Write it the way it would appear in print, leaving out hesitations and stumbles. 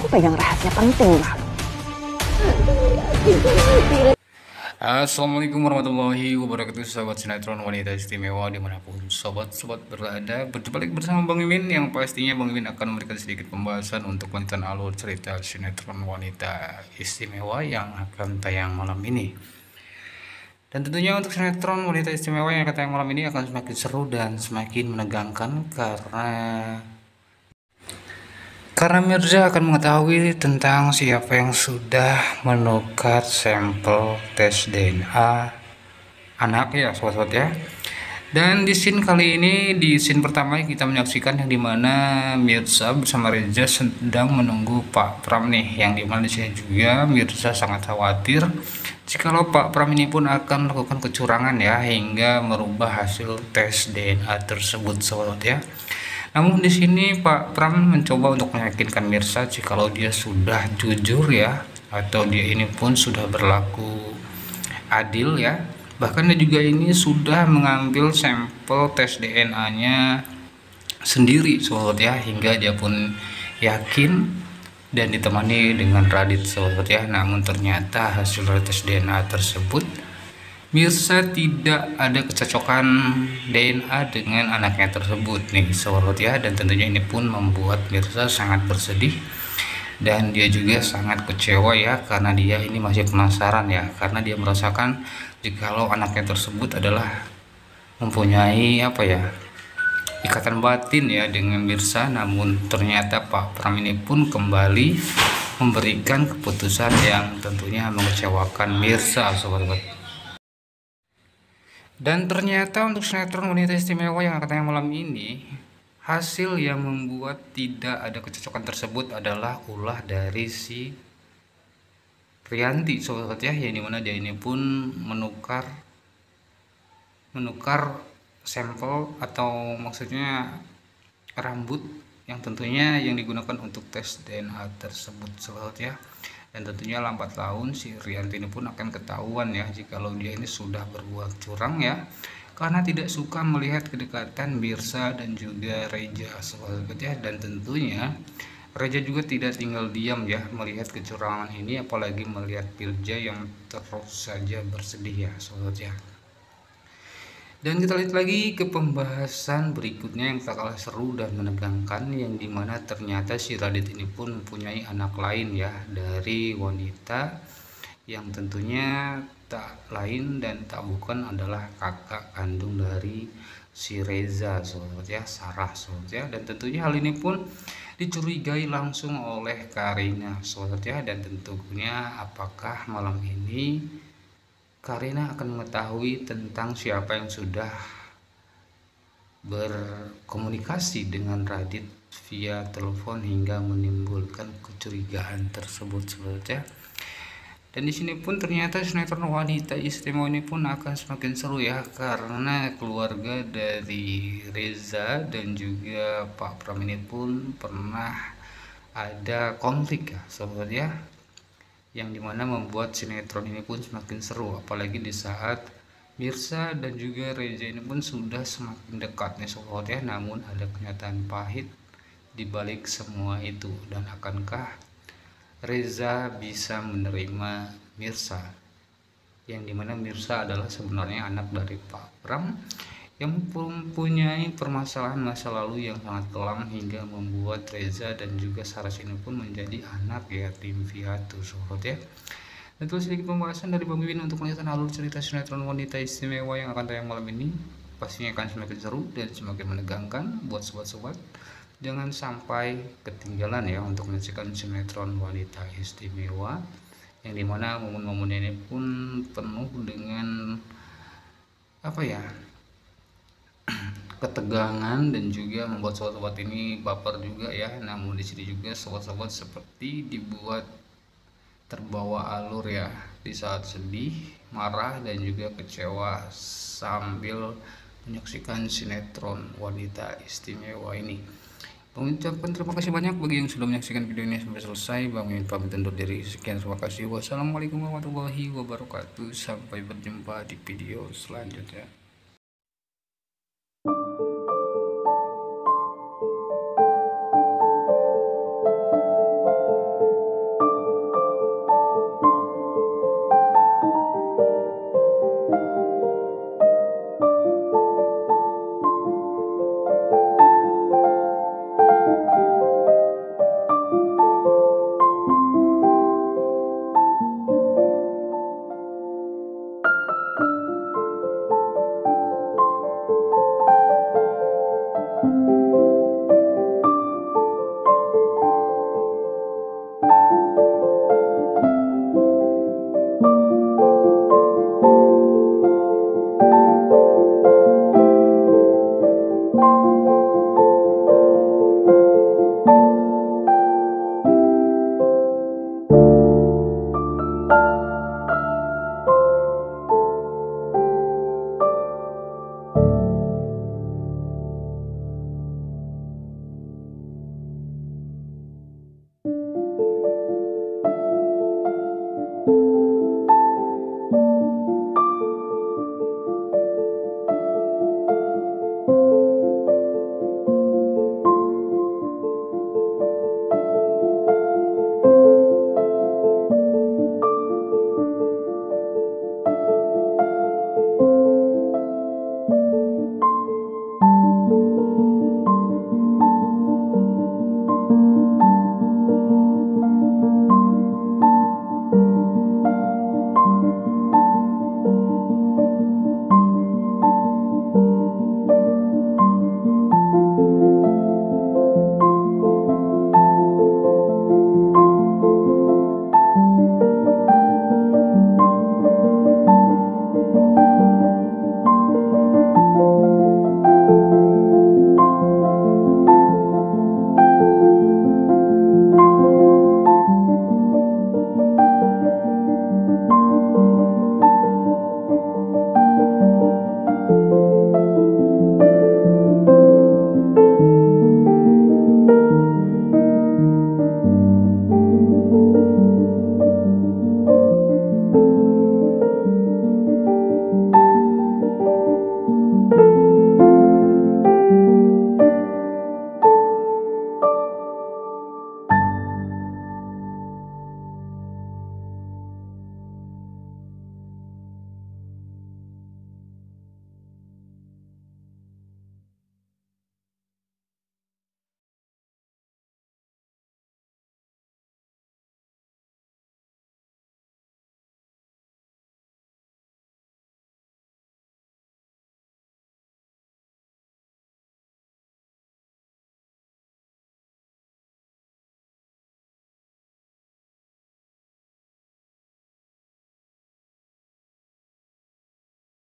pegang rahasia penting lah. Assalamualaikum warahmatullahi wabarakatuh, sahabat sinetron wanita istimewa dimanapun sobat-sobat berada. Berjumpa lagi bersama Bang Mimin, yang pastinya Bang Mimin akan memberikan sedikit pembahasan untuk konten alur cerita sinetron wanita istimewa yang akan tayang malam ini. Dan tentunya untuk sinetron wanita istimewa yang akan tayang malam ini akan semakin seru dan semakin menegangkan karena Mirza akan mengetahui tentang siapa yang sudah menukar sampel tes DNA anak ya, sobat-sobat ya. Dan di scene kali ini, di scene pertama kita menyaksikan yang dimana Mirza bersama Reza sedang menunggu Pak Pram nih, yang dimana di sini juga Mirza sangat khawatir jikalau Pak Pram ini pun akan melakukan kecurangan ya, hingga merubah hasil tes DNA tersebut, sobat ya. Namun di sini Pak Pram mencoba untuk meyakinkan Mirza jikalau dia sudah jujur ya, atau dia ini pun sudah berlaku adil ya. Bahkan dia juga ini sudah mengambil sampel tes DNA-nya sendiri, sobat ya, hingga dia pun yakin dan ditemani dengan Radit, sobat ya. Namun ternyata hasil tes DNA tersebut Mirza tidak ada kecocokan DNA dengan anaknya tersebut nih, sobat ya. Dan tentunya ini pun membuat Mirza sangat bersedih dan dia juga sangat kecewa ya, karena dia ini masih penasaran ya, karena dia merasakan jikalau anaknya tersebut adalah mempunyai ikatan batin ya dengan Mirza. Namun ternyata Pak Pram ini pun kembali memberikan keputusan yang tentunya mengecewakan Mirza, sobat. Dan ternyata untuk sinetron wanita istimewa yang akan tayang malam ini, hasil yang membuat tidak ada kecocokan tersebut adalah ulah dari si Rianti, sobat ya, yang dimana dia ini pun menukar sampel, atau maksudnya rambut yang tentunya yang digunakan untuk tes DNA tersebut, sobat ya. Dan tentunya lambat laun si Rianti ini pun akan ketahuan ya, jikalau dia ini sudah berbuat curang ya, karena tidak suka melihat kedekatan Mirza dan juga Reza, sobat ya. Dan tentunya Reza juga tidak tinggal diam ya melihat kecurangan ini, apalagi melihat Mirza yang terus saja bersedih ya, sobat ya. Dan kita lihat lagi ke pembahasan berikutnya yang tak kalah seru dan menegangkan, yang dimana ternyata si Radit ini pun mempunyai anak lain ya, dari wanita yang tentunya tak lain dan tak bukan adalah kakak kandung dari si Reza, sobat ya, Sarah, sobat ya. Dan tentunya hal ini pun dicurigai langsung oleh Karina, sobat ya. Dan tentunya apakah malam ini Karina akan mengetahui tentang siapa yang sudah berkomunikasi dengan Radit via telepon hingga menimbulkan kecurigaan tersebut, saja. Dan di sini pun ternyata sinetron wanita istimewa ini pun akan semakin seru ya, karena keluarga dari Reza dan juga Pak Pram ini pun pernah ada konflik ya, sahabat ya, yang dimana membuat sinetron ini pun semakin seru, apalagi di saat Mirza dan juga Reza ini pun sudah semakin dekat nih, sobat ya. Namun ada kenyataan pahit di balik semua itu, dan akankah Reza bisa menerima Mirza, yang dimana Mirza adalah sebenarnya anak dari Pak Pram yang mempunyai permasalahan masa lalu yang sangat kelam, hingga membuat Reza dan juga Saras ini pun menjadi anak yatim piatu, sobat ya. Dan itu sedikit pembahasan dari Bang Mimin untuk melihat alur cerita sinetron wanita istimewa yang akan tayang malam ini. Pastinya akan semakin seru dan semakin menegangkan buat sobat-sobat. Jangan sampai ketinggalan ya untuk menyaksikan sinetron wanita istimewa, yang dimana momen-momen ini pun penuh dengan ketegangan dan juga membuat sobat-sobat ini baper juga ya. Namun di sini juga sobat-sobat seperti dibuat terbawa alur ya, di saat sedih, marah dan juga kecewa sambil menyaksikan sinetron wanita istimewa ini. Mengucapkan terima kasih banyak bagi yang sudah menyaksikan video ini sampai selesai. Bang Mimin pamit undur diri. Sekian, terima kasih. Wassalamualaikum warahmatullahi wabarakatuh. Sampai berjumpa di video selanjutnya.